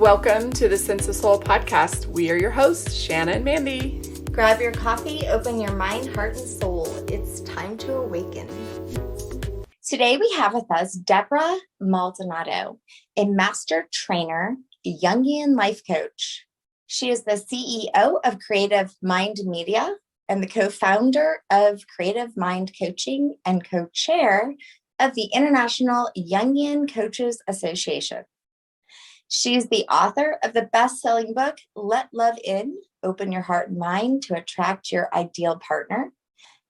Welcome to the Sense of Soul podcast. We are your hosts, Shanna and Mandy. Grab your coffee, open your mind, heart, and soul. It's time to awaken. Today we have with us Robert Maldonado, a master trainer, Jungian Life Coach. She is the CEO of CreativeMind Media and the co-founder of CreativeMind Coaching and co-chair of the International Jungian Coaches Association. She is the author of the best-selling book, Let Love In, Open Your Heart and Mind to Attract Your Ideal Partner.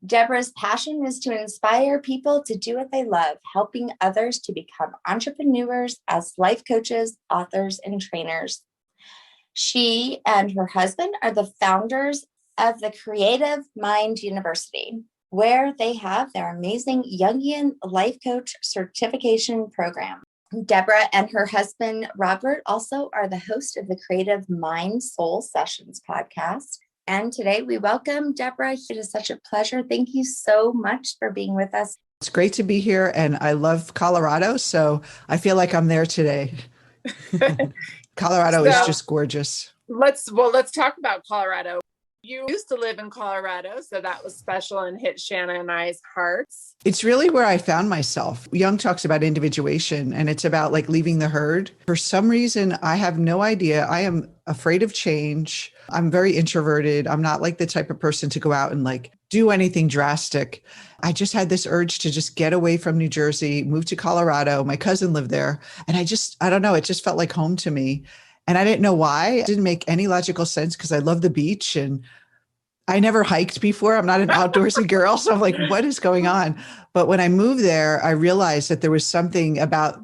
Debra's passion is to inspire people to do what they love, helping others to become entrepreneurs as life coaches, authors, and trainers. She and her husband are the founders of the CreativeMind University, where they have their amazing Jungian Life Coach certification program. Debra and her husband, Robert, also are the host of the Creative Mind Soul Sessions podcast. And today we welcome Debra. It is such a pleasure. Thank you so much for being with us. It's great to be here. And I love Colorado, so I feel like I'm there today. Colorado is just gorgeous. Let's talk about Colorado. You used to live in Colorado, so that was special and hit Shanna and I's hearts. It's really where I found myself. Jung talks about individuation, and it's about like leaving the herd. For some reason, I have no idea. I am afraid of change. I'm very introverted. I'm not like the type of person to go out and like do anything drastic. I just had this urge to just get away from New Jersey, move to Colorado. My cousin lived there. And I don't know, it just felt like home to me. And I didn't know why. It didn't make any logical sense because I love the beach and I never hiked before. I'm not an outdoorsy girl. So I'm like, what is going on? But when I moved there, I realized that there was something about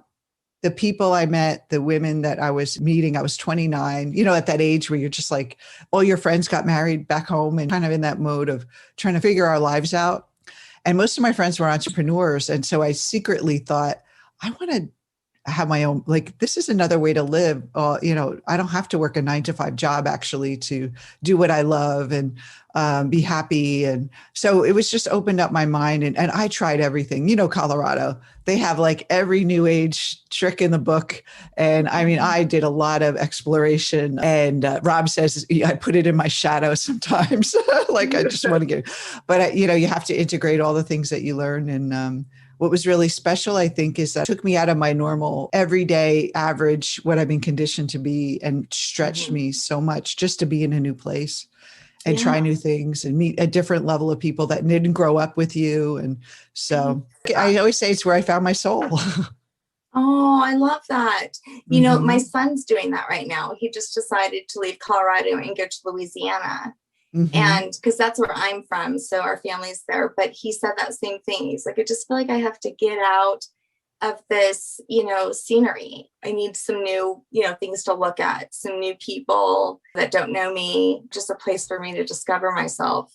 the people I met, the women that I was meeting. I was 29, at that age where you're just like, all your friends got married back home and kind of in that mode of trying to figure our lives out. And most of my friends were entrepreneurs. And so I secretly thought, I want to have my own, like, this is another way to live. I don't have to work a 9-to-5 job actually to do what I love and be happy. And so it was just opened up my mind and I tried everything, Colorado, they have like every new age trick in the book. And I mean, I did a lot of exploration and Rob says, I put it in my shadow sometimes. Like I just want to get, but you have to integrate all the things that you learn. And what was really special, I think, is that it took me out of my normal, everyday, average, what I've been conditioned to be and stretched me so much just to be in a new place and try new things and meet a different level of people that didn't grow up with you. And so I always say it's where I found my soul. Oh, I love that. My son's doing that right now. He just decided to leave Colorado and go to Louisiana. And because that's where I'm from. So our family's there, but he said that same thing. He's like, I just feel like I have to get out of this, scenery. I need some new, things to look at, some new people that don't know me, just a place for me to discover myself.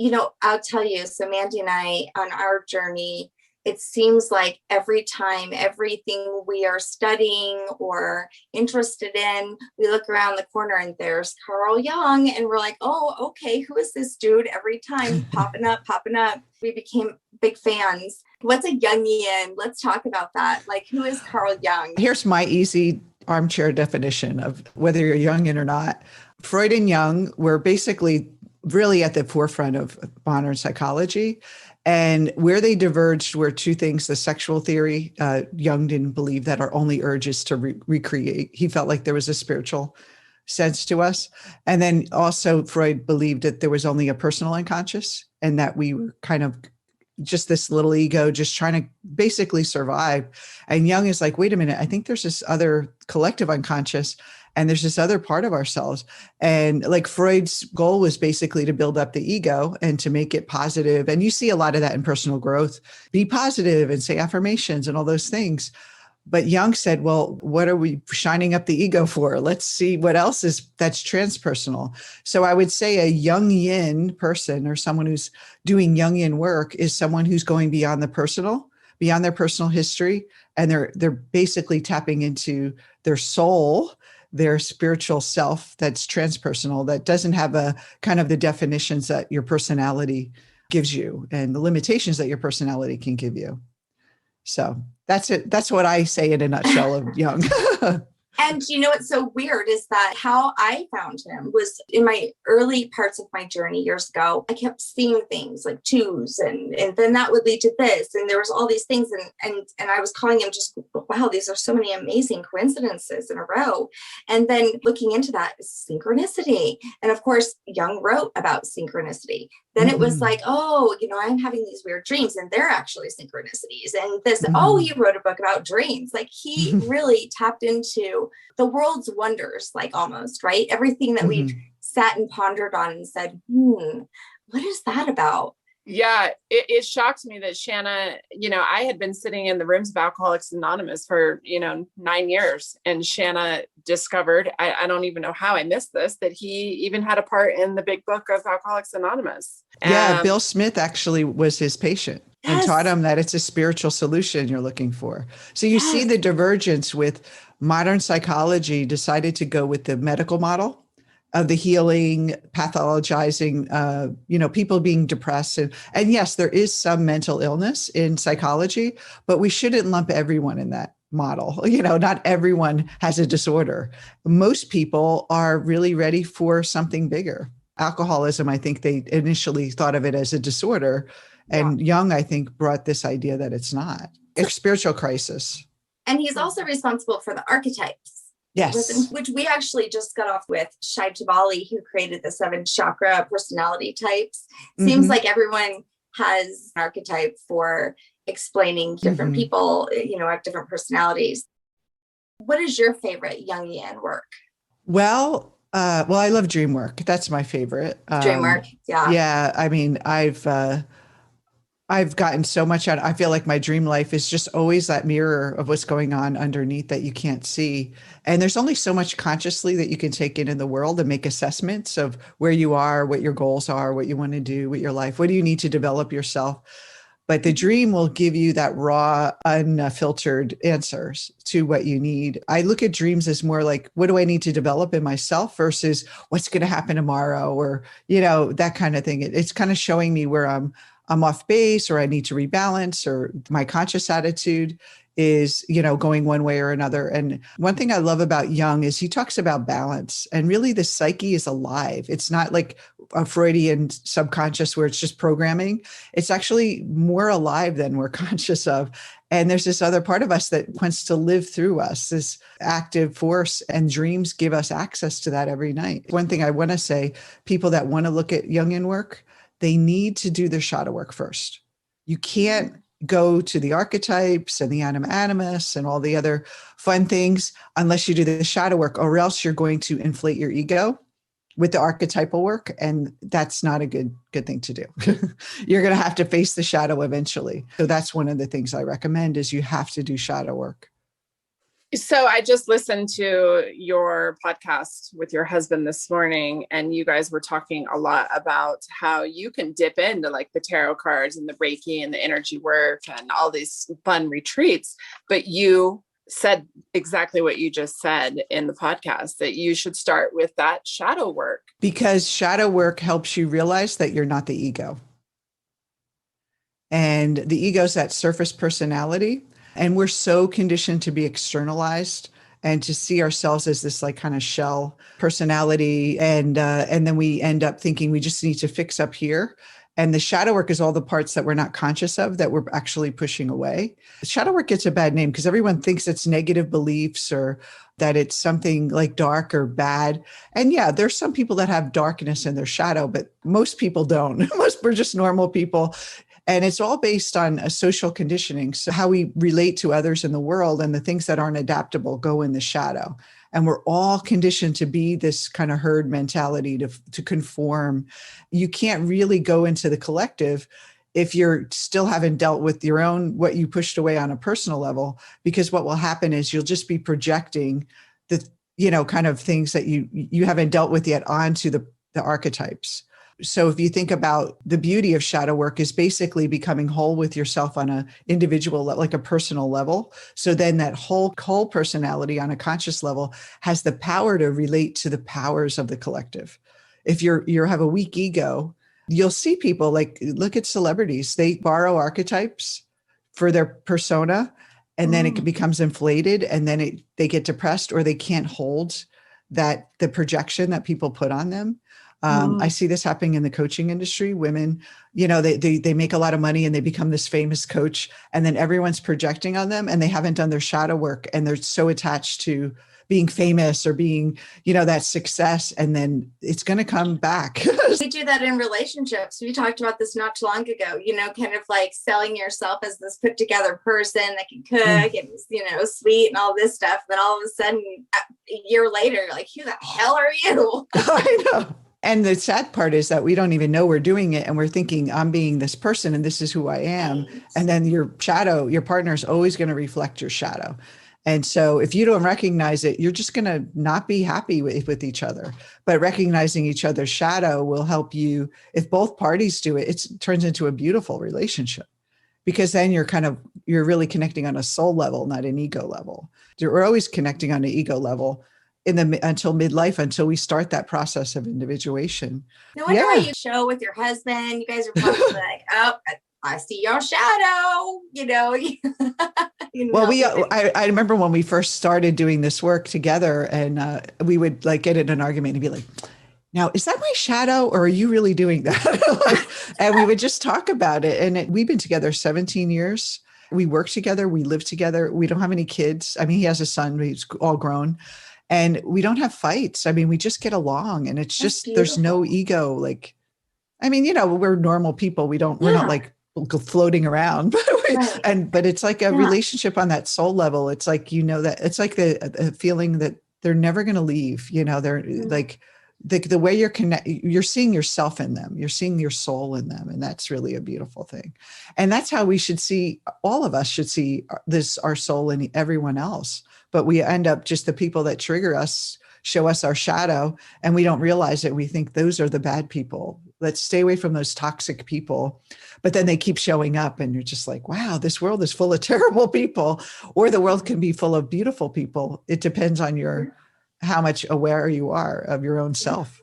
I'll tell you, so Mandy and I on our journey, it seems like every time, everything we are studying or interested in, we look around the corner and there's Carl Jung. And we're like, oh, okay, who is this dude? Every time popping up. We became big fans. What's a Jungian? Let's talk about that. Like, who is Carl Jung? Here's my easy armchair definition of whether you're Jungian or not. Freud and Jung were basically really at the forefront of modern psychology. And where they diverged were two things: the sexual theory. Jung didn't believe that our only urge is to recreate. He felt like there was a spiritual sense to us. And then also Freud believed that there was only a personal unconscious and that we were kind of just this little ego, just trying to basically survive. And Jung is like, wait a minute, I think there's this other collective unconscious. And there's this other part of ourselves. And like Freud's goal was basically to build up the ego and to make it positive. And you see a lot of that in personal growth. Be positive and say affirmations and all those things. But Jung said, well, what are we shining up the ego for? Let's see what else is that's transpersonal. So I would say a Jungian person or someone who's doing Jungian work is someone who's going beyond the personal, beyond their personal history. And they're basically tapping into their soul, their spiritual self that's transpersonal, that doesn't have a kind of the definitions that your personality gives you and the limitations that your personality can give you. So that's it. That's what I say in a nutshell of Jung. And you know what's so weird is that how I found him was in my early parts of my journey years ago. I kept seeing things like twos, and then that would lead to this. And there was all these things. And I was calling him just, wow, these are so many amazing coincidences in a row. And then looking into that is synchronicity. And of course, Jung wrote about synchronicity. Then it was like, oh, I'm having these weird dreams and they're actually synchronicities. And this, oh, he wrote a book about dreams. Like he really tapped into the world's wonders, like almost, right? Everything that we've sat and pondered on and said, what is that about? Yeah, it shocked me that Shanna, I had been sitting in the rooms of Alcoholics Anonymous for, 9 years. And Shanna discovered, I don't even know how I missed this, that he even had a part in the big book of Alcoholics Anonymous. Yeah, Bill Smith actually was his patient and Yes. taught him that it's a spiritual solution you're looking for. So you see the divergence with modern psychology decided to go with the medical model of the healing, pathologizing, people being depressed. And yes, there is some mental illness in psychology, but we shouldn't lump everyone in that model. Not everyone has a disorder. Most people are really ready for something bigger. Alcoholism, I think they initially thought of it as a disorder. And Jung, I think, brought this idea that it's not. A spiritual crisis. And he's also responsible for the archetypes. Yes. Which we actually just got off with Shai Tabali, who created the 7 chakra personality types. Seems like everyone has an archetype for explaining different people, have different personalities. What is your favorite Jungian work? Well, I love dream work. That's my favorite. Dream work. Yeah. Yeah. I mean, I've gotten so much out. I feel like my dream life is just always that mirror of what's going on underneath that you can't see. And there's only so much consciously that you can take in the world and make assessments of where you are, what your goals are, what you want to do with your life. What do you need to develop yourself? But the dream will give you that raw, unfiltered answers to what you need. I look at dreams as more like, what do I need to develop in myself versus what's going to happen tomorrow, or, that kind of thing. It's kind of showing me where I'm off base, or I need to rebalance, or my conscious attitude is, going one way or another. And one thing I love about Jung is he talks about balance, and really the psyche is alive. It's not like a Freudian subconscious where it's just programming. It's actually more alive than we're conscious of. And there's this other part of us that wants to live through us, this active force, and dreams give us access to that every night. One thing I want to say, people that want to look at Jungian work, they need to do their shadow work first. You can't go to the archetypes and the animus and all the other fun things unless you do the shadow work, or else you're going to inflate your ego with the archetypal work. And that's not a good thing to do. You're going to have to face the shadow eventually. So that's one of the things I recommend, is you have to do shadow work. So I just listened to your podcast with your husband this morning, and you guys were talking a lot about how you can dip into like the tarot cards and the Reiki and the energy work and all these fun retreats. But you said exactly what you just said in the podcast, that you should start with that shadow work. Because shadow work helps you realize that you're not the ego. And the ego is that surface personality. And we're so conditioned to be externalized and to see ourselves as this like kind of shell personality. And then we end up thinking we just need to fix up here. And the shadow work is all the parts that we're not conscious of, that we're actually pushing away. Shadow work gets a bad name because everyone thinks it's negative beliefs, or that it's something like dark or bad. And yeah, there's some people that have darkness in their shadow, but most people don't. We're just normal people. And it's all based on a social conditioning. So how we relate to others in the world, and the things that aren't adaptable go in the shadow. And we're all conditioned to be this kind of herd mentality, to conform. You can't really go into the collective if you're still haven't dealt with your own, what you pushed away on a personal level, because what will happen is you'll just be projecting the, kind of things that you haven't dealt with yet onto the archetypes. So if you think about the beauty of shadow work is basically becoming whole with yourself on an individual, like a personal level. So then that whole personality on a conscious level has the power to relate to the powers of the collective. If you have a weak ego, you'll see people like, look at celebrities. They borrow archetypes for their persona, and then it becomes inflated, and then they get depressed, or they can't hold the projection that people put on them. I see this happening in the coaching industry. Women, they make a lot of money and they become this famous coach, and then everyone's projecting on them, and they haven't done their shadow work, and they're so attached to being famous or being, that success, and then it's going to come back. We do that in relationships. We talked about this not too long ago, kind of like selling yourself as this put together person that can cook and, sweet and all this stuff. Then all of a sudden, a year later, you're like, who the hell are you? I know. And the sad part is that we don't even know we're doing it. And we're thinking, I'm being this person and this is who I am. Right. And then your partner is always going to reflect your shadow. And so if you don't recognize it, you're just going to not be happy with each other. But recognizing each other's shadow will help you. If both parties do it, it turns into a beautiful relationship, because then you're really connecting on a soul level, not an ego level. We're always connecting on an ego level until midlife, until we start that process of individuation. No wonder why you show with your husband. You guys are probably like, oh, I see your shadow, Well, I remember when we first started doing this work together, and we would like get in an argument and be like, now, is that my shadow, or are you really doing that? And we would just talk about it. And we've been together 17 years. We work together. We live together. We don't have any kids. I mean, he has a son, he's all grown. And we don't have fights. I mean, we just get along, and it's just, there's no ego. Like, I mean, we're normal people. We're not like floating around, but it's like a relationship on that soul level. It's like, that it's like the feeling that they're never going to leave, they're like the way you're seeing yourself in them, you're seeing your soul in them. And that's really a beautiful thing. And that's how we should see, all of us should see our soul in everyone else. But we end up just the people that trigger us, show us our shadow, and we don't realize it. We think those are the bad people. Let's stay away from those toxic people. But then they keep showing up, and you're just like, wow, this world is full of terrible people, or the world can be full of beautiful people. It depends on how much aware you are of your own self.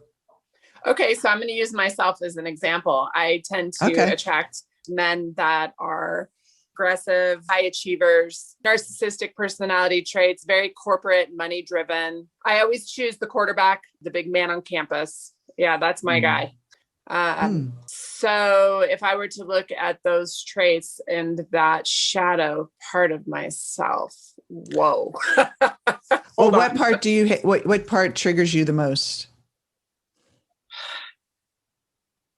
Okay. So I'm going to use myself as an example. I tend to attract men that are aggressive, high achievers, narcissistic personality traits, very corporate, money driven. I always choose the quarterback, the big man on campus. Yeah, that's my guy. So if I were to look at those traits and that shadow part of myself, whoa. Well, what part do you, what part triggers you the most?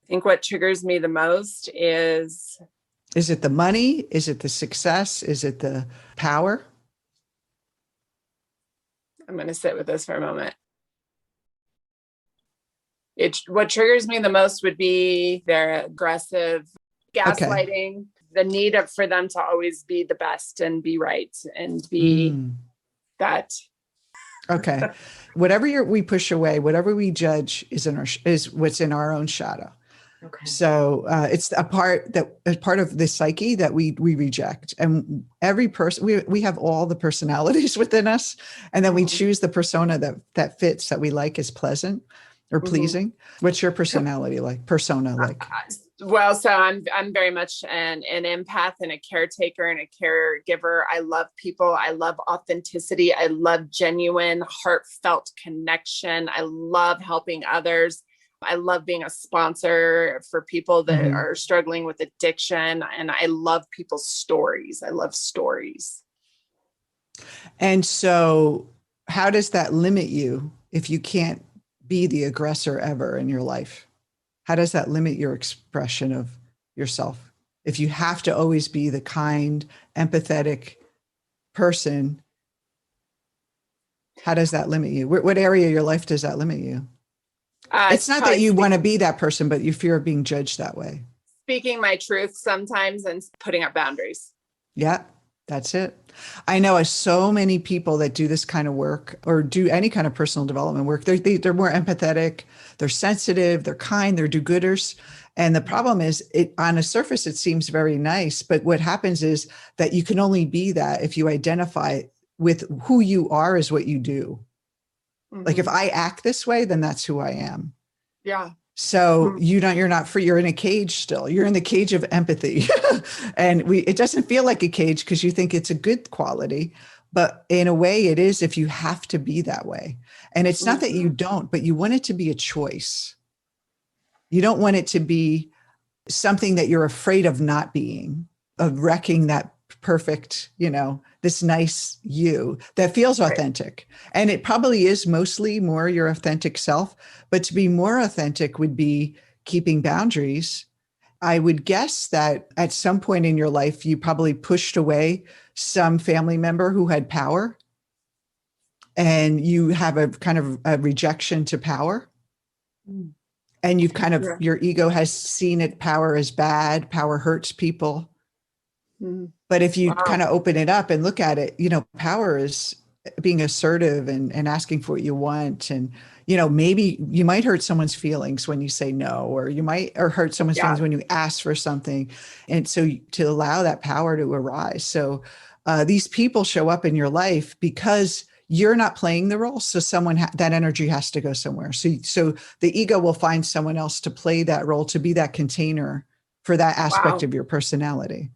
I think what triggers me the most is it the money? Is it the success? Is it the power? I'm going to sit with this for a moment. What triggers me the most would be their aggressive gaslighting, the need for them to always be the best and be right and be that. Okay. Whatever we push away, whatever we judge is what's in our own shadow. Okay. So it's a part of the psyche that we reject. And every person, we have all the personalities within us, and then we choose the persona that fits, that we like, is pleasant or pleasing. What's your personality like? Persona like? Well, so I'm very much an empath and a caretaker and a caregiver. I love people. I love authenticity. I love genuine, heartfelt connection. I love helping others. I love being a sponsor for people that are struggling with addiction. And I love people's stories. I love stories. And so how does that limit you if you can't be the aggressor ever in your life? How does that limit your expression of yourself? If you have to always be the kind, empathetic person, how does that limit you? What area of your life does that limit you? It's not that you want to be that person, but you fear of being judged that way. Speaking my truth sometimes and putting up boundaries. Yeah, that's it. I know so many people that do this kind of work or do any kind of personal development work. They're more empathetic, they're sensitive, they're kind, they're do-gooders. And the problem is, on a surface, it seems very nice. But what happens is that you can only be that if you identify with who you are as what you do. Like if I act this way, then that's who I am. Yeah. So you're not free. You're in a cage still. You're in the cage of empathy. And it doesn't feel like a cage because you think it's a good quality, but in a way it is if you have to be that way. And it's not that you don't, but you want it to be a choice. You don't want it to be something that you're afraid of not being, of wrecking that perfect, this nice you that feels authentic. And it probably is mostly more your authentic self, but to be more authentic would be keeping boundaries. I would guess that at some point in your life, you probably pushed away some family member who had power, and you have a kind of a rejection to power. And you've kind of, your ego has seen it, power is bad, power hurts people. But if you kind of open it up and look at it, power is being assertive and asking for what you want. And, maybe you might hurt someone's feelings when you say no, or hurt someone's feelings when you ask for something. And so to allow that power to arise. So these people show up in your life because you're not playing the role. So that energy has to go somewhere. So the ego will find someone else to play that role, to be that container for that aspect of your personality.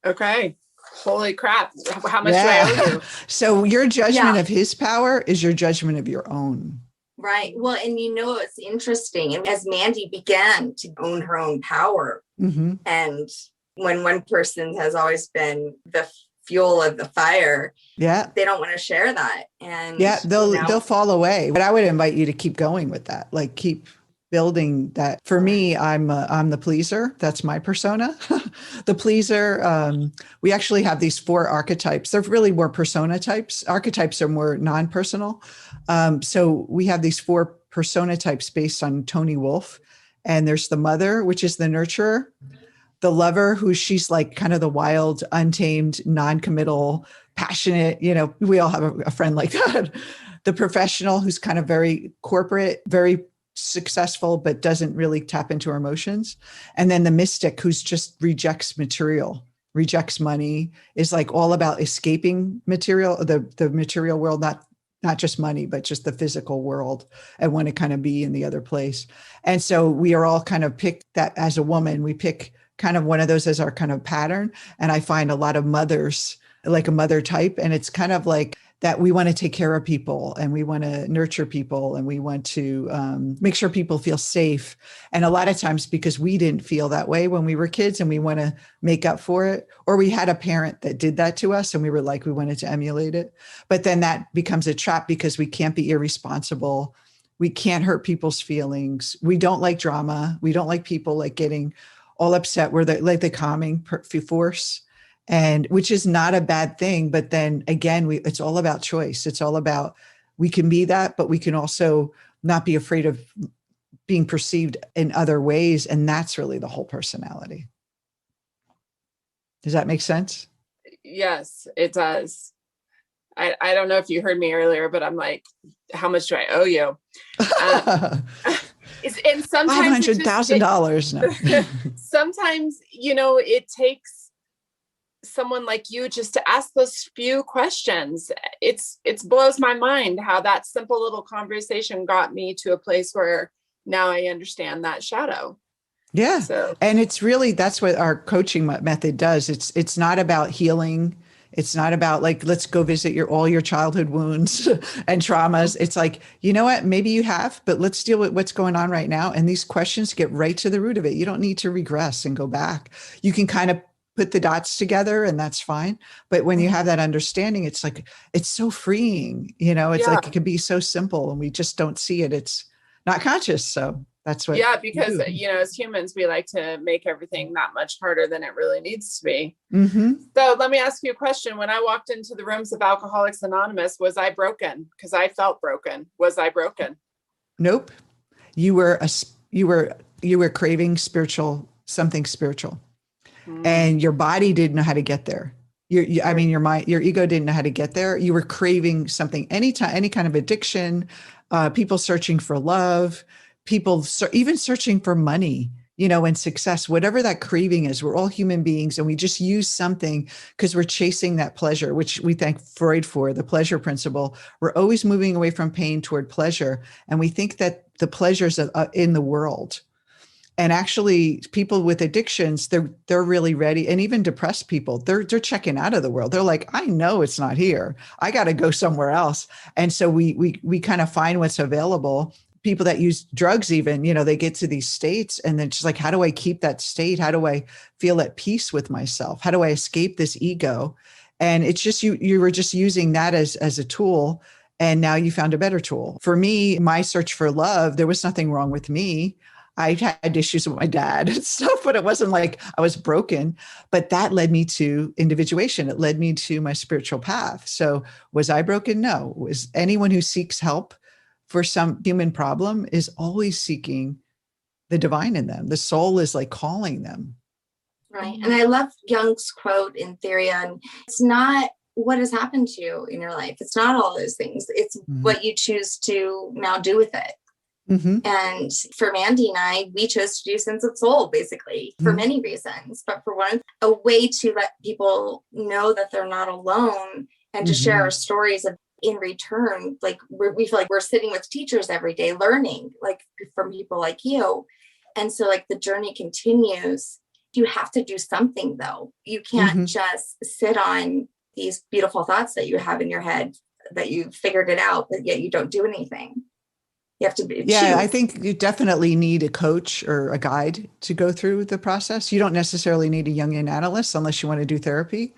Okay. Holy crap. How much do I owe you? So your judgment of his power is your judgment of your own. Right. Well, and it's interesting. And as Mandy began to own her own power, and when one person has always been the fuel of the fire, they don't want to share that. And they'll fall away. But I would invite you to keep going with that. Like keep building that. For me, I'm the pleaser. That's my persona. The pleaser. We actually have these 4 archetypes. They're really more persona types. Archetypes are more non-personal. So we have these 4 persona types based on Tony Wolff. And there's the mother, which is the nurturer. The lover, who she's like kind of the wild, untamed, non-committal, passionate, we all have a friend like that. The professional, who's kind of very corporate, very successful, but doesn't really tap into her emotions. And then the mystic, who's just rejects material, rejects money, is like all about escaping material, the material world, not just money, but just the physical world, and want to kind of be in the other place. And so we are all kind of picked that as a woman, we pick kind of one of those as our kind of pattern. And I find a lot of mothers, like a mother type, and it's kind of like that we want to take care of people and we want to nurture people and we want to make sure people feel safe. And a lot of times because we didn't feel that way when we were kids and we want to make up for it, or we had a parent that did that to us and we wanted to emulate it. But then that becomes a trap because we can't be irresponsible. We can't hurt people's feelings. We don't like drama. We don't like people like getting all upset. We're the calming force. And which is not a bad thing. But then again, it's all about choice. It's all about, we can be that, but we can also not be afraid of being perceived in other ways. And that's really the whole personality. Does that make sense? Yes, it does. I don't know if you heard me earlier, but I'm like, how much do I owe you? And sometimes $500,000. No. Sometimes, it takes someone like you just to ask those few questions. It blows my mind how that simple little conversation got me to a place where now I understand that shadow. Yeah. So, and it's really, that's what our coaching method does. It's not about healing. It's not about like, let's go visit all your childhood wounds and traumas. It's like, you know what, maybe you have, but let's deal with what's going on right now. And these questions get right to the root of it. You don't need to regress and go back. You can kind of put the dots together and that's fine. But when you have that understanding, it's like, it's so freeing, it's like, it can be so simple and we just don't see it. It's not conscious. So that's what. Yeah. Because, as humans, we like to make everything that much harder than it really needs to be. So let me ask you a question. When I walked into the rooms of Alcoholics Anonymous, was I broken? Because I felt broken. Was I broken? Nope. You were craving something spiritual. And your body didn't know how to get there. Your mind, your ego didn't know how to get there. You were craving something, any kind of addiction, people searching for love, people even searching for money. and success, whatever that craving is. We're all human beings, and we just use something because we're chasing that pleasure, which we thank Freud for, the pleasure principle. We're always moving away from pain toward pleasure. And we think that the pleasures are in the world. And actually, people with addictions, they're really ready. And even depressed people, they're checking out of the world. They're like, I know it's not here. I got to go somewhere else. And so we kind of find what's available. People that use drugs, even, they get to these states, and then just like, how do I keep that state? How do I feel at peace with myself? How do I escape this ego? And it's just, you were just using that as a tool. And now you found a better tool. For me, my search for love, there was nothing wrong with me. I had issues with my dad and stuff, but it wasn't like I was broken. But that led me to individuation. It led me to my spiritual path. So was I broken? No. Was anyone who seeks help for some human problem is always seeking the divine in them. The soul is like calling them. Right. And I love Jung's quote in Theory on, it's not what has happened to you in your life. It's not all those things. It's what you choose to now do with it. And for Mandy and I, we chose to do Sense of Soul, basically, for many reasons. But for one, a way to let people know that they're not alone, and to share our stories of, in return, like we feel like we're sitting with teachers every day, learning like from people like you. And so like the journey continues. You have to do something, though. You can't just sit on these beautiful thoughts that you have in your head, that you figured it out, but yet you don't do anything. You have to be. Yeah, I think you definitely need a coach or a guide to go through the process. You don't necessarily need a Jungian analyst unless you want to do therapy.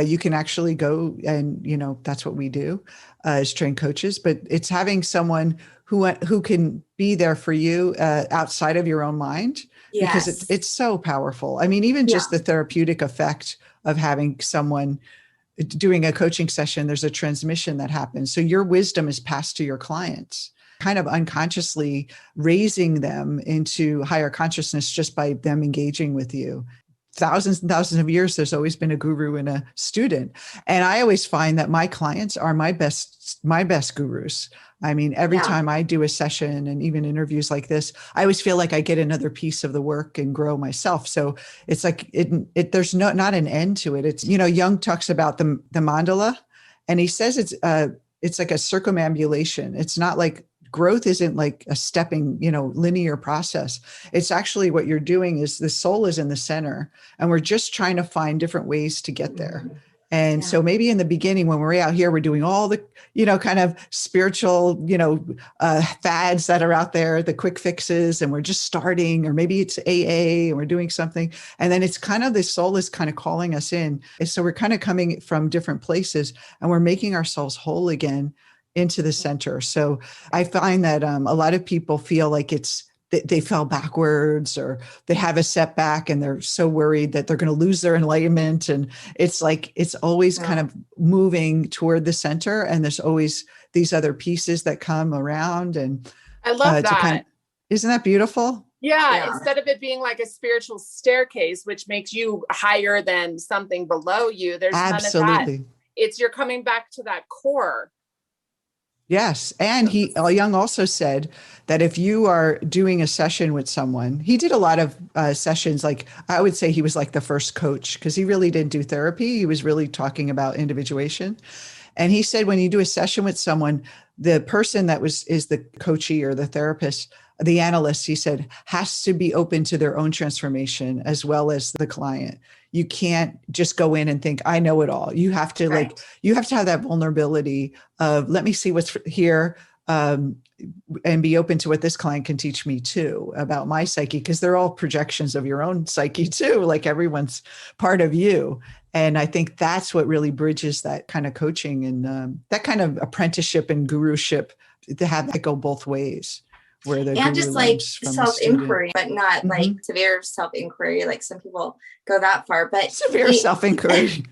You can actually go and, that's what we do as trained coaches, but it's having someone who can be there for you outside of your own mind, because it's so powerful. I mean, even just the therapeutic effect of having someone doing a coaching session, there's a transmission that happens. So your wisdom is passed to your clients, kind of unconsciously raising them into higher consciousness just by them engaging with you. Thousands and thousands of years, there's always been a guru and a student. And I always find that my clients are my best gurus. I mean, every time I do a session and even interviews like this, I always feel like I get another piece of the work and grow myself. So it's like, there's not an end to it. It's, Jung talks about the mandala, and he says it's like a circumambulation. It's not like, growth isn't like a stepping, linear process. It's actually what you're doing is the soul is in the center, and we're just trying to find different ways to get there. And so maybe in the beginning, when we're out here, we're doing all the, kind of spiritual, fads that are out there, the quick fixes, and we're just starting, or maybe it's AA and we're doing something. And then it's kind of, the soul is kind of calling us in. And so we're kind of coming from different places, and we're making ourselves whole again into the center. So I find that a lot of people feel like they fell backwards, or they have a setback, and they're so worried that they're going to lose their enlightenment. And it's like, it's always kind of moving toward the center. And there's always these other pieces that come around. And I love that. Isn't that beautiful? Yeah. Instead of it being like a spiritual staircase, which makes you higher than something below you, there's none of that. You're coming back to that core. Yes. And Jung also said that if you are doing a session with someone, he did a lot of sessions. Like, I would say he was like the first coach, because he really didn't do therapy. He was really talking about individuation. And he said, when you do a session with someone, the person that is the coachee or the therapist, the analyst, he said, has to be open to their own transformation as well as the client. You can't just go in and think, I know it all. You have to you have to have that vulnerability of, let me see what's here, and be open to what this client can teach me too about my psyche, because they're all projections of your own psyche too. Like, everyone's part of you. And I think that's what really bridges that kind of coaching and that kind of apprenticeship and guruship, to have that go both ways. And just like self-inquiry, but not like severe self-inquiry. Like some people go that far, but severe self-inquiry.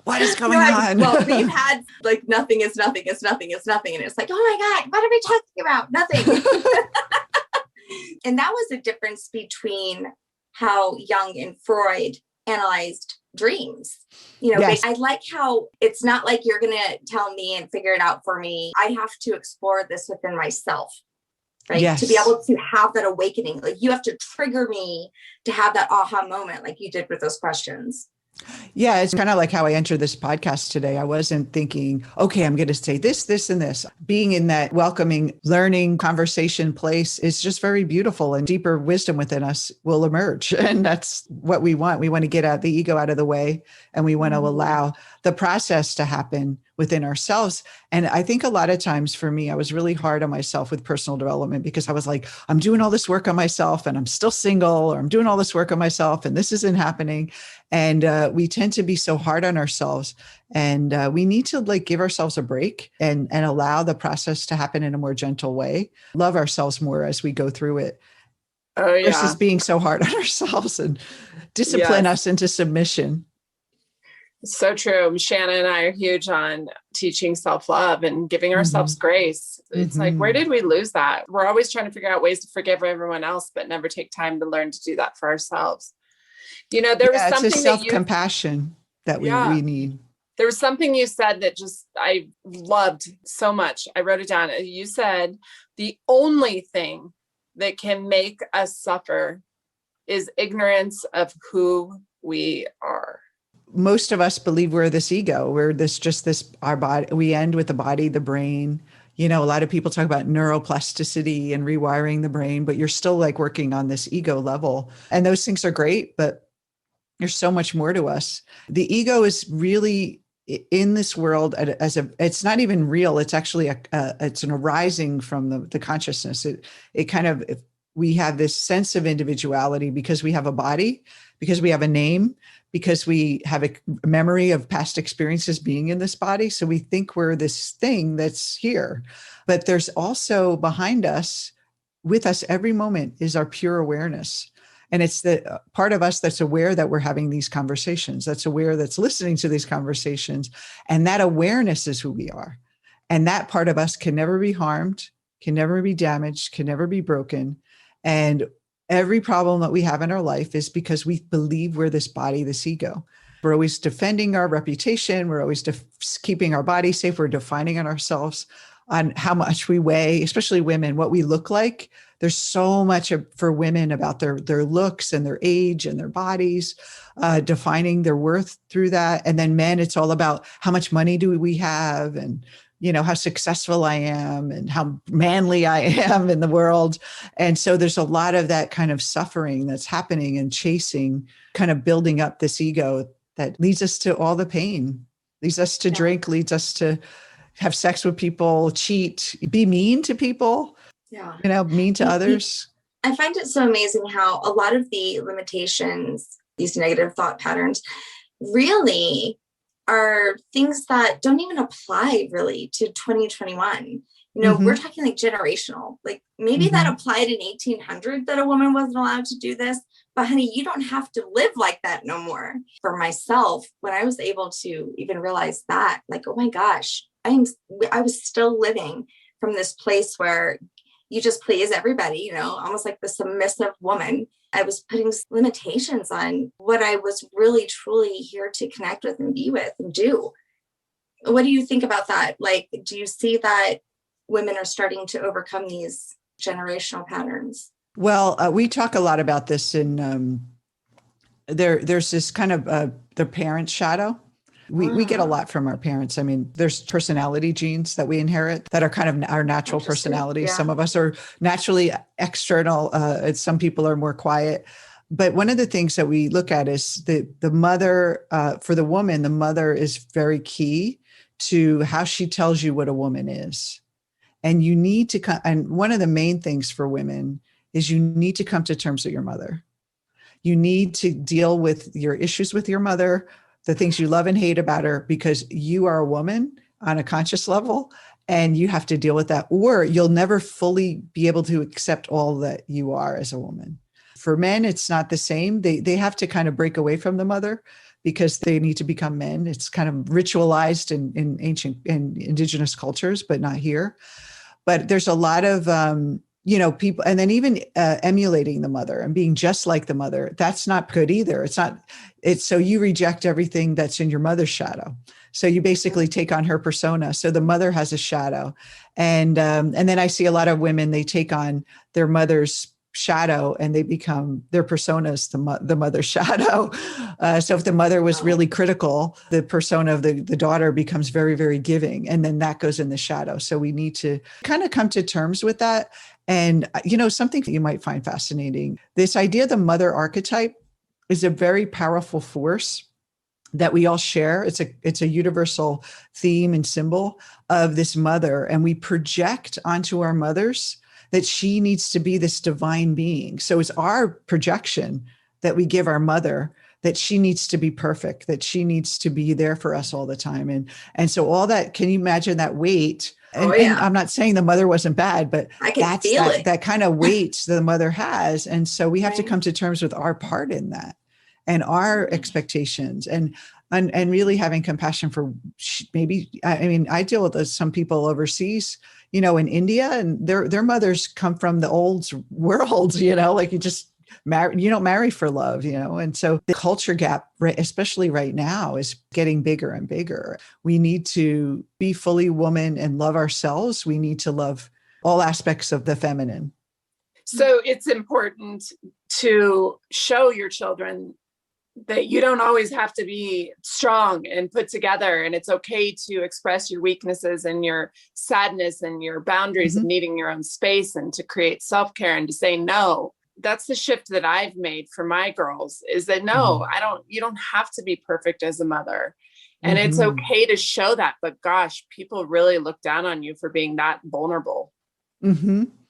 What is going on? Well, we've had like nothing is nothing is nothing is nothing. And it's like, oh my God, what are we talking about? Nothing. And that was the difference between how Jung and Freud analyzed dreams. I like how it's not like you're going to tell me and figure it out for me. I have to explore this within myself. right? Yes. To be able to have that awakening. Like you have to trigger me to have that aha moment like you did with those questions. Yeah, it's kind of like how I entered this podcast today. I wasn't thinking, okay, I'm going to say this, this, and this. Being in that welcoming, learning, conversation place is just very beautiful, and deeper wisdom within us will emerge. And that's what we want. We want to get out the ego out of the way, and we want to allow the process to happen within ourselves. And I think a lot of times for me, I was really hard on myself with personal development because I was like, I'm doing all this work on myself and I'm still single, or I'm doing all this work on myself and this isn't happening. And we tend to be so hard on ourselves, and we need to like give ourselves a break and allow the process to happen in a more gentle way. Love ourselves more as we go through it. Oh, yeah. Versus being so hard on ourselves and discipline us into submission. So true. Shannon and I are huge on teaching self-love and giving ourselves grace. It's like, where did we lose that? We're always trying to figure out ways to forgive everyone else, but never take time to learn to do that for ourselves. You know, there was something it's a self-compassion that we need. There was something you said that just, I loved so much. I wrote it down. You said, the only thing that can make us suffer is ignorance of who we are. Most of us believe we're this ego. We're our body. We end with the body, the brain. You know, a lot of people talk about neuroplasticity and rewiring the brain, but you're still like working on this ego level. And those things are great, but there's so much more to us. The ego is really in this world it's not even real. It's actually it's an arising from the consciousness. It kind of, we have this sense of individuality because we have a body, because we have a name, because we have a memory of past experiences being in this body. So we think we're this thing that's here. But there's also behind us, with us every moment, is our pure awareness. And it's the part of us that's aware that we're having these conversations, that's aware, that's listening to these conversations. And that awareness is who we are. And that part of us can never be harmed, can never be damaged, can never be broken. And every problem that we have in our life is because we believe we're this body, this ego. We're always defending our reputation. We're always keeping our body safe. We're defining on ourselves on how much we weigh, especially women, what we look like. There's so much for women about their looks and their age and their bodies, defining their worth through that. And then men, it's all about how much money do we have, and you know, how successful I am and how manly I am in the world. And so there's a lot of that kind of suffering that's happening and chasing, kind of building up this ego that leads us to all the pain, leads us to drink, leads us to have sex with people, cheat, be mean to people, you know, mean to others. I find it so amazing how a lot of the limitations, these negative thought patterns, really are things that don't even apply really to 2021. You know, we're talking like generational, like maybe that applied in 1800 that a woman wasn't allowed to do this, but honey, you don't have to live like that no more. For myself, when I was able to even realize that, like, oh my gosh, I was still living from this place where you just please everybody, you know, almost like the submissive woman. I was putting limitations on what I was really, truly here to connect with and be with and do. What do you think about that? Like, do you see that women are starting to overcome these generational patterns? Well, we talk a lot about this in there's this kind of the parent shadow. We get a lot from our parents. I mean, there's personality genes that we inherit that are kind of our natural personalities. Yeah. Some of us are naturally external. Some people are more quiet. But one of the things that we look at is the mother, for the woman, the mother is very key to how she tells you what a woman is. And you need to and one of the main things for women is you need to come to terms with your mother. You need to deal with your issues with your mother, the things you love and hate about her, because you are a woman on a conscious level and you have to deal with that, or you'll never fully be able to accept all that you are as a woman. For men, it's not the same. They have to kind of break away from the mother because they need to become men. It's kind of ritualized in ancient and indigenous cultures, but not here. But there's a lot of people, and then even emulating the mother and being just like the mother, that's not good either. It's so you reject everything that's in your mother's shadow. So you basically take on her persona. So the mother has a shadow. And then I see a lot of women, they take on their mother's shadow and they become their personas, the mother's shadow. So if the mother was really critical, the persona of the daughter becomes very, very giving. And then that goes in the shadow. So we need to kind of come to terms with that. And, something that you might find fascinating, this idea of the mother archetype is a very powerful force that we all share. It's a universal theme and symbol of this mother. And we project onto our mothers that she needs to be this divine being. So it's our projection that we give our mother that she needs to be perfect, that she needs to be there for us all the time. And so all that, can you imagine that weight? And I'm not saying the mother wasn't bad, but that's that kind of weight the mother has. And so we have to come to terms with our part in that and our expectations and really having compassion for maybe, I deal with some people overseas, in India, and their mothers come from the old world, like you don't marry for love, and so the culture gap, especially right now, is getting bigger and bigger. We need to be fully woman and love ourselves. We need to love all aspects of the feminine. So it's important to show your children that you don't always have to be strong and put together, and it's okay to express your weaknesses and your sadness and your boundaries of needing your own space, and to create self-care and to say no. That's the shift that I've made for my girls, is that no, you don't have to be perfect as a mother. And it's okay to show that, but gosh, people really look down on you for being that vulnerable.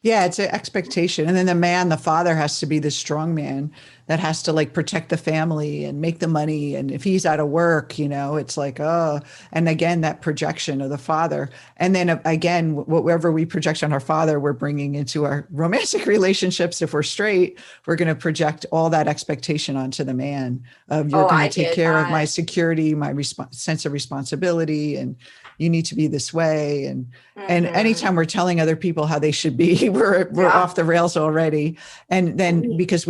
Yeah, it's an expectation. And then the father has to be the strong man that has to protect the family and make the money. And if he's out of work, it's and again, that projection of the father. And then again, whatever we project on our father, we're bringing into our romantic relationships. If we're straight, we're going to project all that expectation onto the man of you're going to take care of my security, my sense of responsibility, and you need to be this way. And anytime we're telling other people how they should be, we're off the rails already. And then because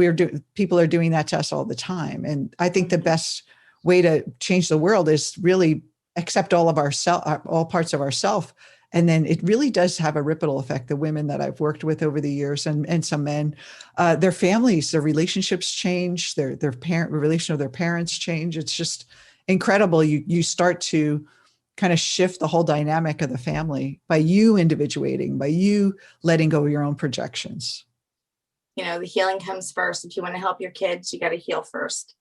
people are doing that to us all the time. And I think the best way to change the world is really accept all parts of ourself. And then it really does have a ripple effect. The women that I've worked with over the years and some men, their families, their relationships change, their relation of their parents change. It's just incredible. You start to kind of shift the whole dynamic of the family by you individuating, by you letting go of your own projections. The healing comes first. If you want to help your kids, you got to heal first.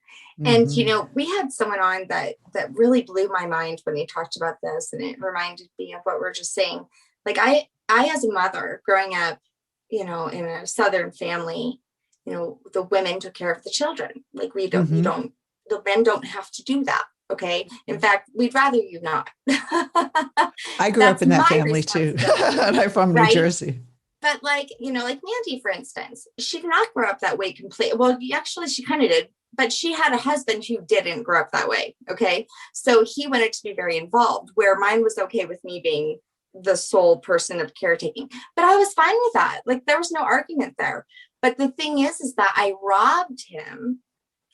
And, we had someone on that really blew my mind when he talked about this. And it reminded me of what we're just saying. I as a mother growing up, in a Southern family, the women took care of the children. The men don't have to do that. Okay. In fact, we'd rather you not. I grew up in that family too. And I'm from New Jersey. But Mandy, for instance, she did not grow up that way completely. Well, actually, she kind of did, but she had a husband who didn't grow up that way. Okay. So he wanted to be very involved, where mine was okay with me being the sole person of caretaking. But I was fine with that. There was no argument there. But the thing is that I robbed him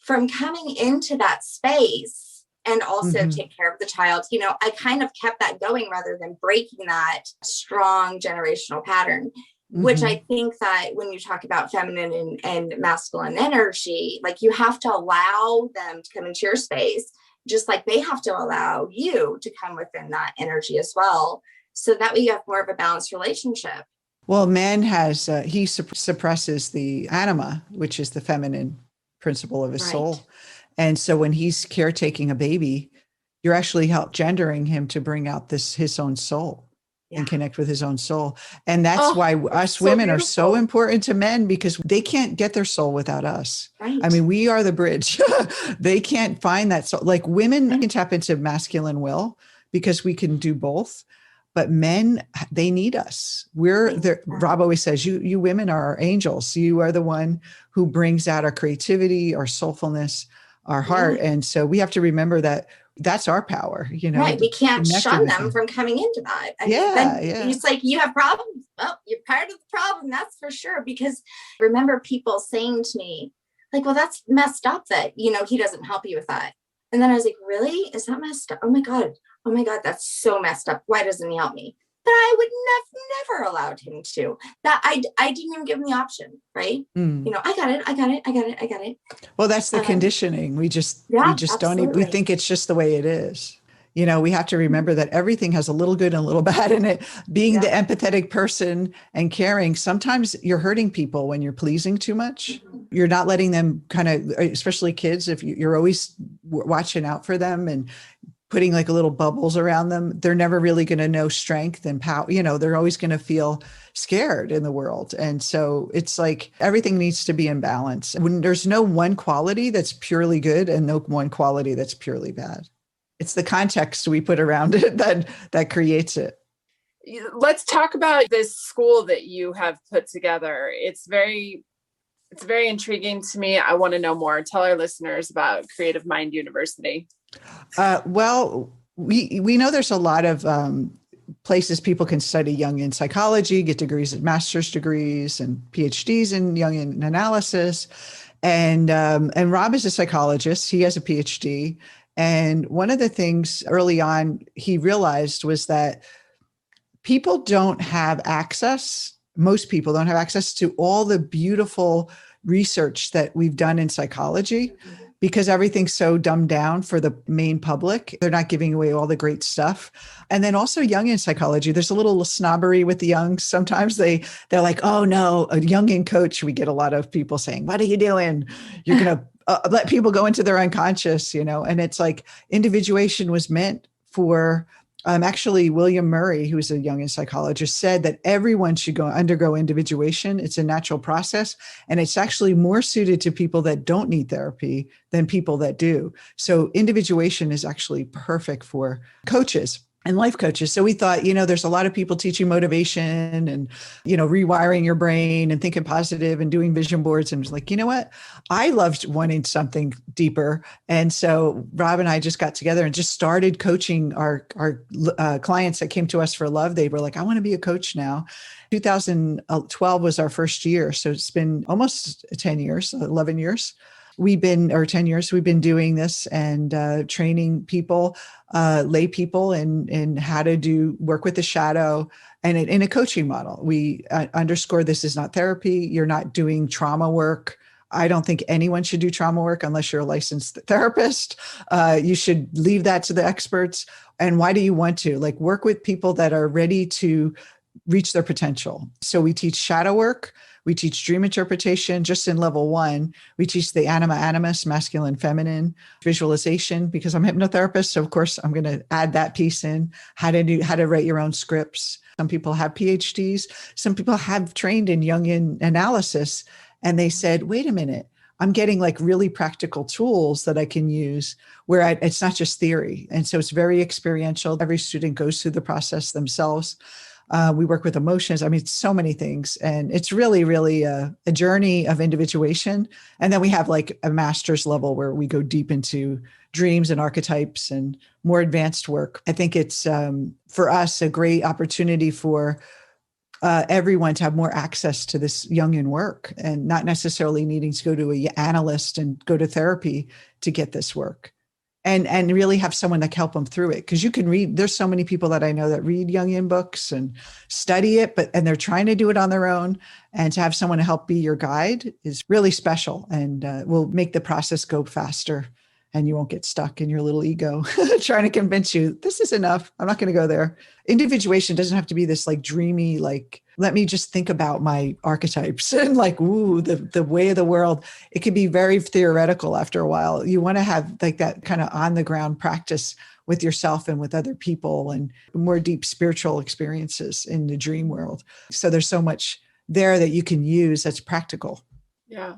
from coming into that space and also take care of the child. I kind of kept that going rather than breaking that strong generational pattern, which I think that when you talk about feminine and masculine energy, you have to allow them to come into your space, just like they have to allow you to come within that energy as well. So that way you have more of a balanced relationship. Well, man has, he suppresses the anima, which is the feminine principle of his soul. And so when he's caretaking a baby, you're actually gendering him to bring out his own soul and connect with his own soul. And that's why us women are so important to men, because they can't get their soul without us. Right. I mean, we are the bridge. They can't find that soul. Women can tap into masculine will because we can do both. But men, they need us. We're there. Rob always says, you women are our angels. You are the one who brings out our creativity, our soulfulness, our heart. And so we have to remember that that's our power, Right. We can't shun them from coming into that. It's you have problems. well, you're part of the problem, that's for sure. Because I remember people saying to me, like, well, that's messed up that, he doesn't help you with that. And then I was like, really? Is that messed up? Oh my God. That's so messed up. Why doesn't he help me? But I would never allowed him to. That I didn't even give him the option, right? I got it. Well, that's the conditioning. We just don't even, we think it's just the way it is. We have to remember that everything has a little good and a little bad in it. Being the empathetic person and caring, sometimes you're hurting people when you're pleasing too much. You're not letting them kind of, especially kids, if you're always watching out for them and putting like little bubbles around them, they're never really going to know strength and power. They're always going to feel scared in the world. And so it's like everything needs to be in balance. When there's no one quality that's purely good and no one quality that's purely bad. It's the context we put around it that creates it. Let's talk about this school that you have put together. It's very intriguing to me. I want to know more. Tell our listeners about CreativeMind University. Well, we know there's a lot of places people can study Jungian psychology, get degrees, master's degrees and PhDs in Jungian analysis. And Rob is a psychologist. He has a PhD. And one of the things early on he realized was that people don't have access. Most people don't have access to all the beautiful research that we've done in psychology because everything's so dumbed down for the main public. They're not giving away all the great stuff. And then also Jungian psychology, there's a little snobbery with the young. Sometimes they're like, oh no, a Jungian coach. We get a lot of people saying, what are you doing? You're going to let people go into their unconscious, and it's like individuation was meant for actually, William Murray, who's a Jungian psychologist, said that everyone should undergo individuation. It's a natural process. And it's actually more suited to people that don't need therapy than people that do. So individuation is actually perfect for coaches and life coaches. So we thought, there's a lot of people teaching motivation and, rewiring your brain and thinking positive and doing vision boards. And it was like, you know what? I loved wanting something deeper. And so Rob and I just got together and just started coaching our clients that came to us for love. They were like, I want to be a coach now. 2012 was our first year. So it's been almost 10 years, 11 years. 10 years, we've been doing this and training people, lay people in how to work with the shadow and in a coaching model. We underscore this is not therapy. You're not doing trauma work. I don't think anyone should do trauma work unless you're a licensed therapist. You should leave that to the experts. And why do you want to? Work with people that are ready to reach their potential. So we teach shadow work. We teach dream interpretation just in level 1. We teach the anima animus, masculine, feminine, visualization, because I'm a hypnotherapist. So of course I'm going to add that piece in, how to write your own scripts. Some people have PhDs. Some people have trained in Jungian analysis. And they said, wait a minute, I'm getting really practical tools that I can use where it's not just theory. And so it's very experiential. Every student goes through the process themselves. We work with emotions. I mean, so many things. And it's really, really a journey of individuation. And then we have a master's level where we go deep into dreams and archetypes and more advanced work. I think it's, for us, a great opportunity for everyone to have more access to this Jungian work and not necessarily needing to go to an analyst and go to therapy to get this work. And really have someone that can help them through it. Because you can read, there's so many people that I know that read Jungian books and study it, and they're trying to do it on their own. And to have someone to help be your guide is really special and will make the process go faster. And you won't get stuck in your little ego trying to convince you, this is enough. I'm not going to go there. Individuation doesn't have to be this dreamy, let me just think about my archetypes and ooh, the way of the world. It can be very theoretical after a while. You want to have that kind of on the ground practice with yourself and with other people and more deep spiritual experiences in the dream world. So there's so much there that you can use that's practical. Yeah.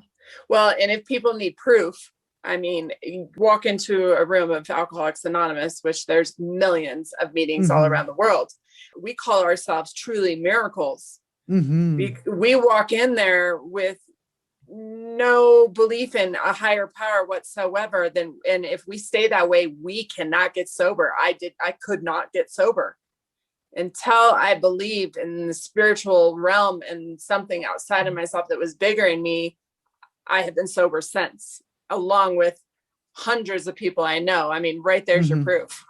Well, and if people need proof, I mean, you walk into a room of Alcoholics Anonymous, which there's millions of meetings all around the world. We call ourselves truly miracles. We walk in there with no belief in a higher power whatsoever. And if we stay that way, we cannot get sober. I could not get sober. until I believed in the spiritual realm and something outside of myself that was bigger in me, I have been sober since, along with hundreds of people I know. I mean, right there's your proof.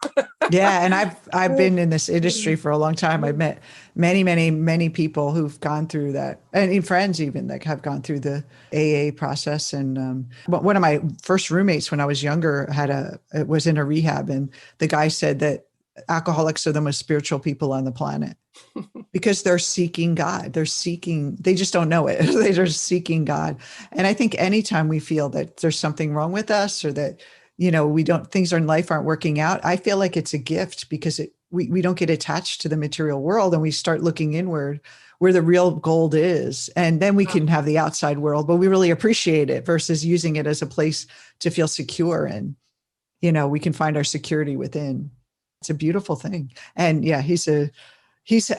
Yeah. And I've been in this industry for a long time. I've met many people who've gone through that, and friends even that have gone through the AA process. And but one of my first roommates when I was younger was in a rehab, and the guy said that alcoholics are the most spiritual people on the planet because they're seeking God. They just don't know it. They're just seeking God. And I think anytime we feel that there's something wrong with us, or that, things in life aren't working out, I feel like it's a gift, because we don't get attached to the material world, and we start looking inward where the real gold is. And then we can have the outside world, but we really appreciate it versus using it as a place to feel secure. And, we can find our security within. It's a beautiful thing. And yeah, he's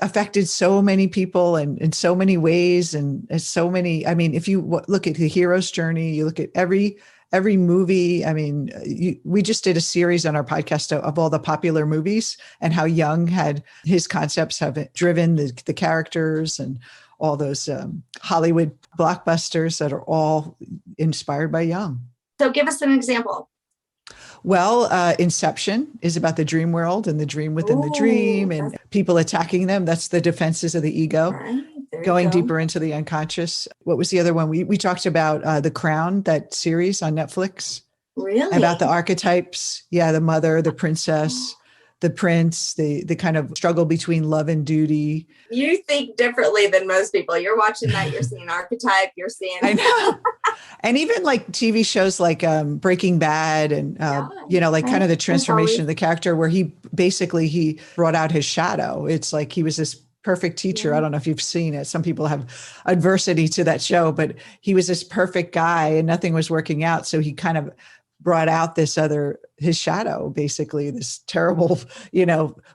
affected so many people and in so many ways. And so many, I mean, if you look at the hero's journey, you look at every movie. I mean, we just did a series on our podcast of all the popular movies and how Jung had his concepts have driven the characters, and all those Hollywood blockbusters that are all inspired by Jung. So give us an example. Well, Inception is about the dream world and the dream within the dream, and people attacking them. That's the defenses of the ego, going deeper into the unconscious. What was the other one? We talked about The Crown, that series on Netflix. Really? About the archetypes. Yeah, the mother, the princess, the prince, the kind of struggle between love and duty. You think differently than most people. You're watching that, you're seeing archetype, you're seeing... I know. And even like TV shows like Breaking Bad and, kind of the transformation of the character, where he brought out his shadow. It's like he was this perfect teacher. I don't know if you've seen it. Some people have adversity to that show, but he was this perfect guy and nothing was working out. So he kind of brought out his shadow, basically this terrible,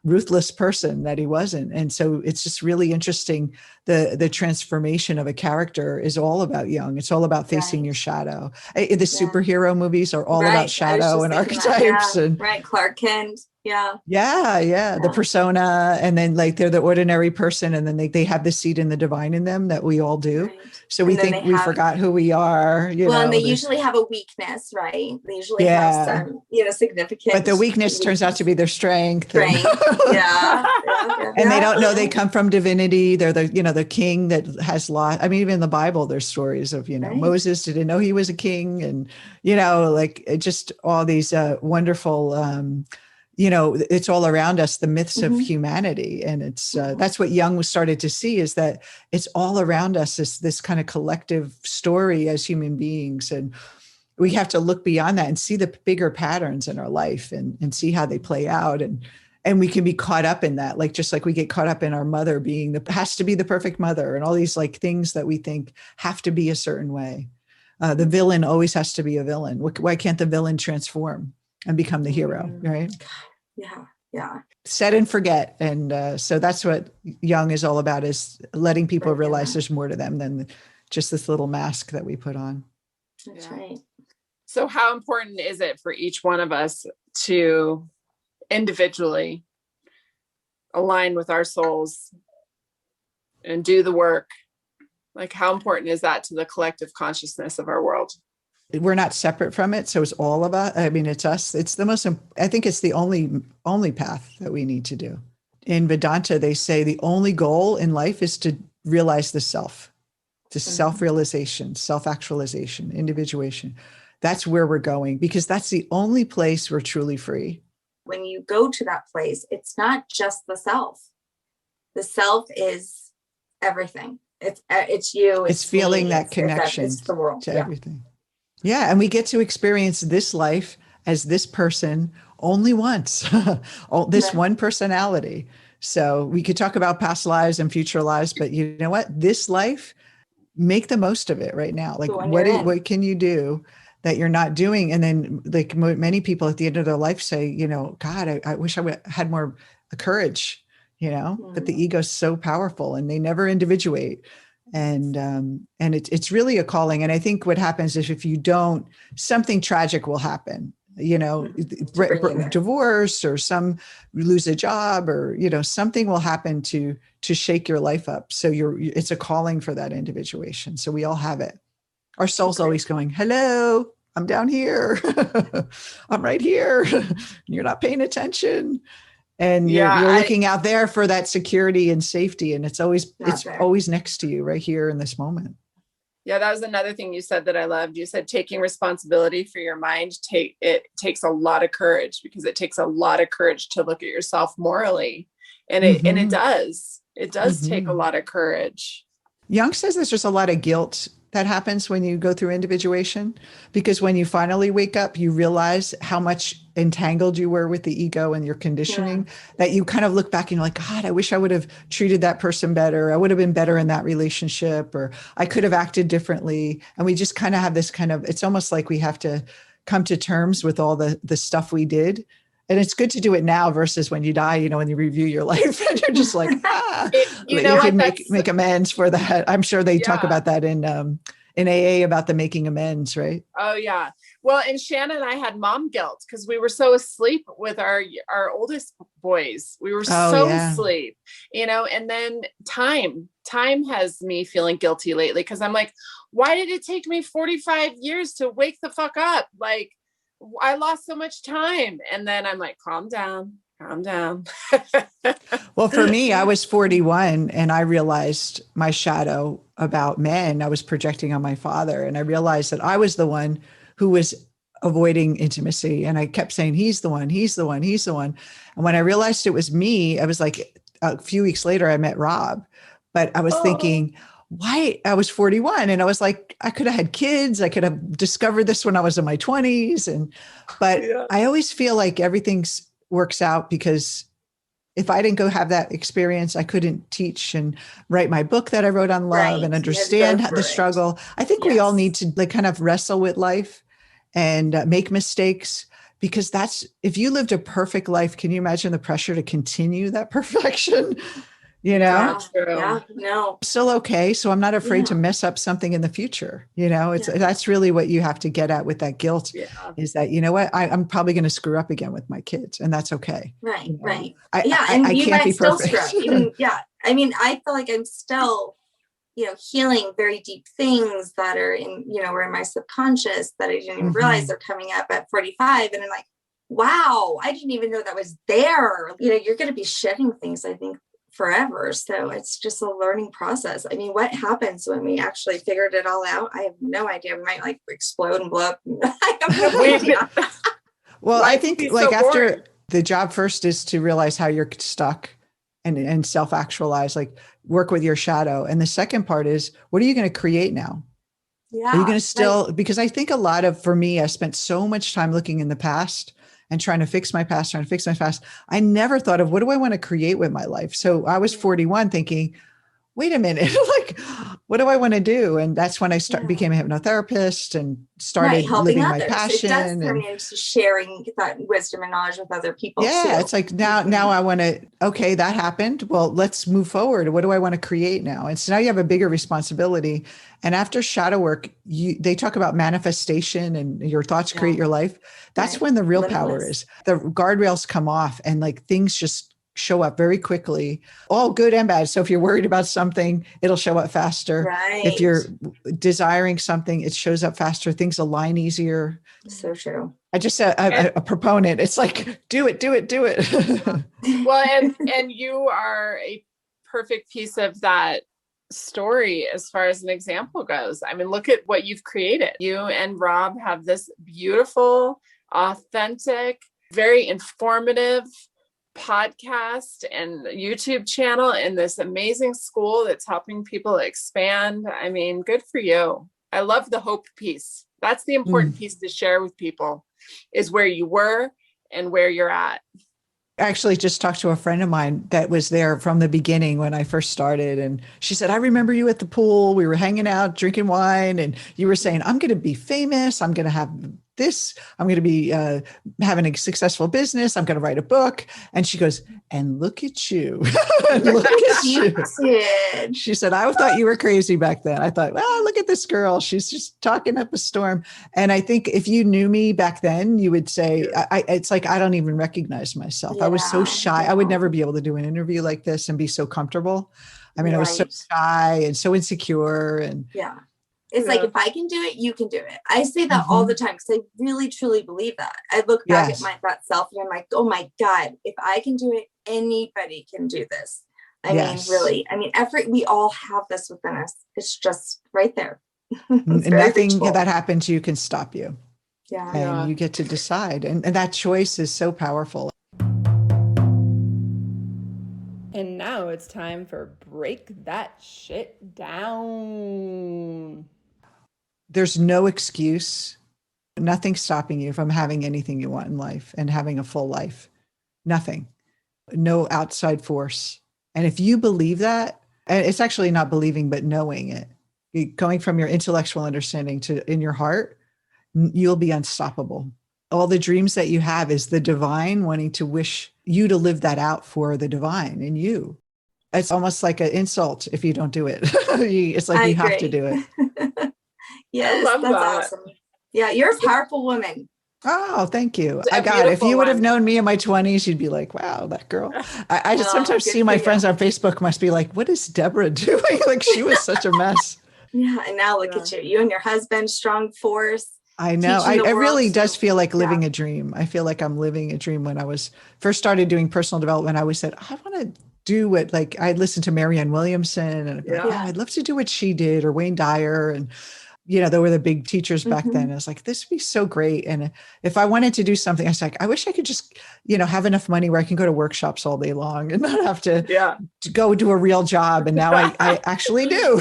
ruthless person that he wasn't. And so it's just really interesting. The transformation of a character is all about Jung. It's all about facing your shadow. The superhero movies are all about shadow and archetypes. And Clark Kent. Yeah. The persona. And then like they're the ordinary person. And then they have the seed in the divine in them that we all do. Right. So we think we forgot who we are. And they usually have a weakness, right? They usually have some, significant. But the weakness turns out to be their strength. And they don't know they come from divinity. They're the king that has lost. I mean, even in the Bible, there's stories of, Moses didn't know he was a king, and, just all these wonderful, it's all around us, the myths of humanity. And it's, that's what Jung started to see, is that it's all around us, this kind of collective story as human beings. And we have to look beyond that and see the bigger patterns in our life and see how they play out. And we can be caught up in that, just like we get caught up in our mother has to be the perfect mother, and all these like things that we think have to be a certain way. The villain always has to be a villain. Why can't the villain transform and become the hero, right? Yeah. Set and forget. And so that's what Jung is all about, is letting people realize there's more to them than just this little mask that we put on. That's right. So how important is it for each one of us to individually align with our souls and do the work? Like, how important is that to the collective consciousness of our world? We're not separate from it. So it's all of us. I mean, it's us. It's the most, I think it's the only path that we need to do. In Vedanta, they say the only goal in life is to realize the self, to self-realization, self-actualization, individuation. That's where we're going, because that's the only place we're truly free. When you go to that place, it's not just the self. The self is everything. It's you. It's feeling that connection it's the world. To everything. Yeah. And we get to experience this life as this person only once, one personality. So we could talk about past lives and future lives, but you know what? This life, make the most of it right now. Like what can you do that you're not doing? And then like many people at the end of their life say, God, I wish I had more courage, but the ego is so powerful and they never individuate. And it's really a calling. And I think what happens is if you don't, something tragic will happen. divorce, or some lose a job, or, something will happen to shake your life up. So it's a calling for that individuation. So we all have it. Our soul's always going, hello, I'm down here. I'm right here. You're not paying attention. And you're looking out there for that security and safety. And it's always next to you right here in this moment. Yeah, that was another thing you said that I loved. You said taking responsibility for your mind. It takes a lot of courage, because it takes a lot of courage to look at yourself morally. And it does take a lot of courage. Jung says there's just a lot of guilt that happens when you go through individuation, because when you finally wake up, you realize how much entangled you were with the ego and your conditioning, that you kind of look back and you're like, God, I wish I would have treated that person better. I would have been better in that relationship, or I could have acted differently. And we just kind of have this it's almost like we have to come to terms with all the stuff we did. And it's good to do it now versus when you die, when you review your life and you're just like, you can make amends for that. I'm sure they talk about that in AA, about the making amends, right? Oh yeah. Well, and Shannon and I had mom guilt because we were so asleep with our oldest boys. We were asleep, and then time has me feeling guilty lately, because I'm like, why did it take me 45 years to wake the fuck up? Like, I lost so much time. And then I'm like, calm down. Well, for me, I was 41 and I realized my shadow about men I was projecting on my father. And I realized that I was the one who was avoiding intimacy. And I kept saying, he's the one. And when I realized it was me, I was like, a few weeks later, I met Rob, but I was thinking, why? I was 41 and I was like, I could have had kids. I could have discovered this when I was in my 20s. But I always feel like everything works out, because if I didn't go have that experience, I couldn't teach and write my book that I wrote on love and understand the struggle. I think we all need to kind of wrestle with life and make mistakes, because if you lived a perfect life, can you imagine the pressure to continue that perfection? Still okay. So I'm not afraid to mess up something in the future. That's really what you have to get at with that guilt, is that, I'm probably going to screw up again with my kids, and that's okay. Right. Right. I you can't guys be still perfect. screw up. I mean, I feel like I'm still, healing very deep things that are were in my subconscious that I didn't even realize they're coming up at 45. And I'm like, wow, I didn't even know that was there. You're going to be shedding things, I think, forever. So it's just a learning process. I mean, what happens when we actually figured it all out? I have no idea. We might explode and blow up. I have no idea. Well, I think after the job first is to realize how you're stuck and self-actualize, work with your shadow. And the second part is, what are you going to create now? Are you going to still, because I think for me, I spent so much time looking in the past and trying to fix my past. I never thought of, what do I want to create with my life? So I was 41 thinking, wait a minute, what do I want to do? And that's when I became a hypnotherapist and started living my passion. It does turn into sharing that wisdom and knowledge with other people. Yeah, it's like now I want to, okay, that happened. Well, let's move forward. What do I want to create now? And so now you have a bigger responsibility. And after shadow work, they talk about manifestation and your thoughts create your life. That's when the real power is. The guardrails come off and things just show up very quickly, all good and bad. So if you're worried about something, it'll show up faster. Right. If you're desiring something, it shows up faster. Things align easier. So true. I just a proponent. It's like, do it. Well, and you are a perfect piece of that story as far as an example goes. I mean, look at what you've created. You and Rob have this beautiful, authentic, very informative podcast and YouTube channel and this amazing school that's helping people expand. I mean, good for you. I love the hope piece. That's the important piece to share with people, is where you were and where you're at. I actually just talked to a friend of mine that was there from the beginning when I first started. And she said, I remember you at the pool. We were hanging out, drinking wine. And you were saying, I'm going to be famous. I'm going to have this. I'm going to be having a successful business. I'm going to write a book. And she goes, and look at you. Look at you. She said, I thought you were crazy back then. I thought, well, look at this girl. She's just talking up a storm. And I think if you knew me back then, you would say, it's like, I don't even recognize myself. I was so shy. I would never be able to do an interview like this and be so comfortable. I mean, I was so shy and so insecure. And it's like, if I can do it, you can do it. I say that all the time because I really, truly believe that. I look back at that self and I'm like, oh my God, if I can do it, anybody can do this. I mean, really, we all have this within us. It's just right there. Nothing reachable. That happens to you can stop you. Yeah. And you get to decide. And that choice is so powerful. And now it's time for Break That Shit Down. There's no excuse, nothing stopping you from having anything you want in life and having a full life. Nothing, no outside force. And if you believe that, and it's actually not believing, but knowing it, going from your intellectual understanding to in your heart, you'll be unstoppable. All the dreams that you have is the divine wanting to wish you to live that out for the divine in you. It's almost like an insult if you don't do it. It's like you have to do it. Yes, that's awesome. Yeah, you're a powerful woman. Oh, thank you. If you would have known me in my 20s, you'd be like, wow, that girl. I just sometimes see my friends on Facebook must be like, what is Debra doing? Like she was such a mess. Yeah. And now look at you and your husband, strong force. I know. It really does feel like living a dream. I feel like I'm living a dream. When I was first started doing personal development, I always said, I want to do what, like, I listened to Marianne Williamson and I'd love to do what she did, or Wayne Dyer. And they were the big teachers back then. I was like, this would be so great. And if I wanted to do something, I was like, I wish I could just, have enough money where I can go to workshops all day long and not have to go do a real job. And now I actually do.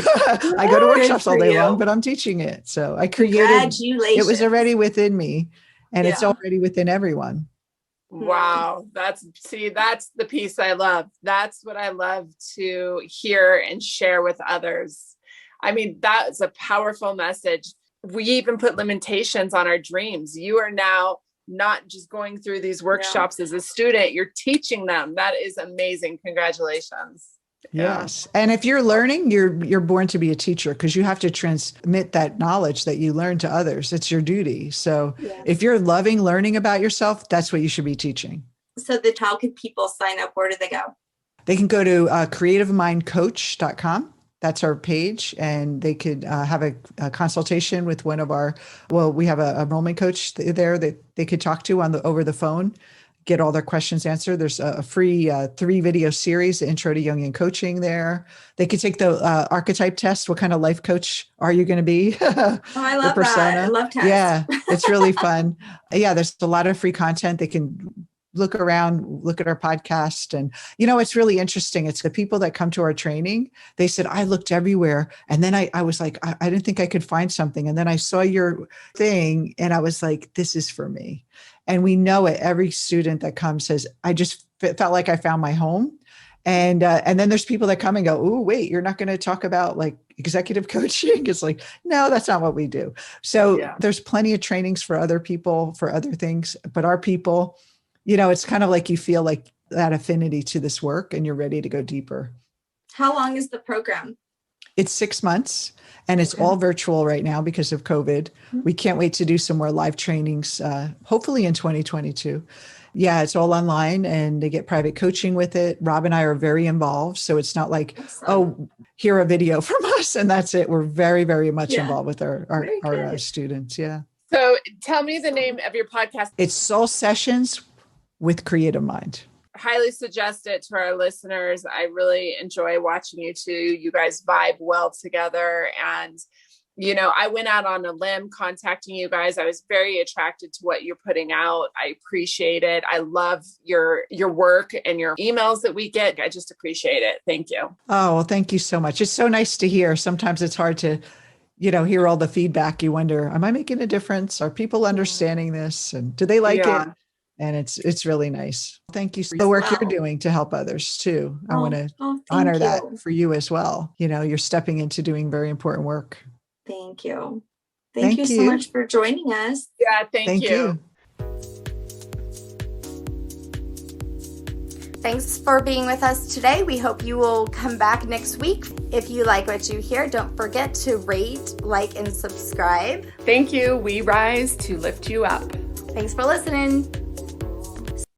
I go to workshops all day long, but I'm teaching it. So I created, it was already within me, and it's already within everyone. Wow. That's the piece I love. That's what I love to hear and share with others. I mean, that's a powerful message. We even put limitations on our dreams. You are now not just going through these workshops as a student, you're teaching them. That is amazing. Congratulations. Yes. And if you're learning, you're born to be a teacher, because you have to transmit that knowledge that you learn to others. It's your duty. So if you're loving learning about yourself, that's what you should be teaching. So how can people sign up? Where do they go? They can go to CreativeMindCoach.com. That's our page, and they could have a consultation with one of we have a enrollment coach there that they could talk to over the phone, get all their questions answered. There's a free 3-video series, the Intro to Jungian Coaching there. They could take the archetype test. What kind of life coach are you going to be? I love that. I love tests. Yeah, it's really fun. There's a lot of free content. They can look around, look at our podcast. And, it's really interesting. It's the people that come to our training. They said, I looked everywhere. And then I was like, I didn't think I could find something. And then I saw your thing and I was like, this is for me. And we know it. Every student that comes says, I just felt like I found my home. And then there's people that come and go, oh, wait, you're not going to talk about like executive coaching? It's like, no, that's not what we do. So there's plenty of trainings for other people, for other things, but our people, it's kind of like you feel like that affinity to this work and you're ready to go deeper. How long is the program? It's 6 months, and it's all virtual right now because of COVID. We can't wait to do some more live trainings, hopefully in 2022. Yeah, it's all online and they get private coaching with it. Rob and I are very involved. So it's not like, hear a video from us and that's it. We're very, very much involved with our students. Yeah. So tell me the name of your podcast. It's Soul Sessions with CreativeMind. Highly suggest it to our listeners. I really enjoy watching you two. You guys vibe well together. And, I went out on a limb contacting you guys. I was very attracted to what you're putting out. I appreciate it. I love your work and your emails that we get. I just appreciate it. Thank you. Oh, well, thank you so much. It's so nice to hear. Sometimes it's hard to, hear all the feedback. You wonder, am I making a difference? Are people understanding this? And do they like it? And it's really nice. Thank you for the work you're doing to help others too. I want to honor that for you as well. You're stepping into doing very important work. Thank you. Thank you so much for joining us. Yeah, thank you. Thanks for being with us today. We hope you will come back next week. If you like what you hear, don't forget to rate, like, and subscribe. Thank you. We rise to lift you up. Thanks for listening.